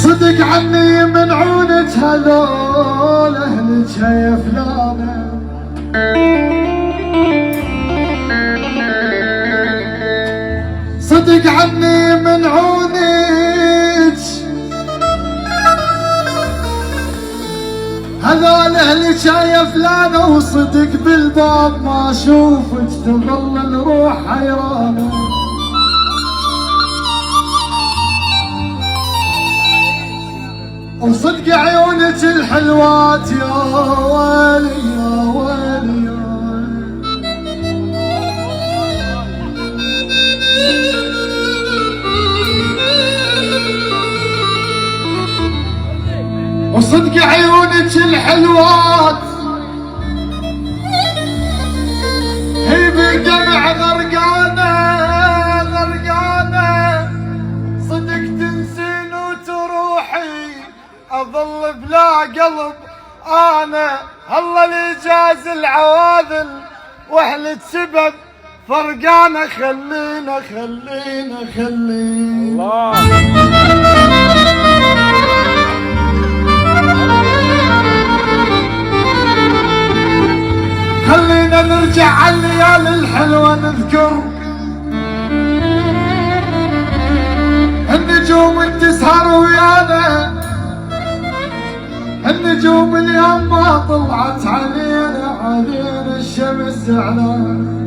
صدق عني من عونك هذول اهلك يا فلانه. صدق عني من عونك هذول اهلك يا فلانه، وصدق بالباب ما اشوفك تظل الروح حيرانه. وصدق عيونك الحلوات يا ويلي يا ويلي يا وصدق عيونك الحلوات هي بالدمع غرقانه غرقانه. صدق تنسين وتروحي اظل بلا قلب انا. الله لي جاز العواذل واحلة سبب فرقانه. خلينا خلينا خلينا خلينا نرجع عالليالي الحلوه نذكر النجوم تسهر ويانا. النجوم اليوم ما طلعت علينا الشمس زعلان.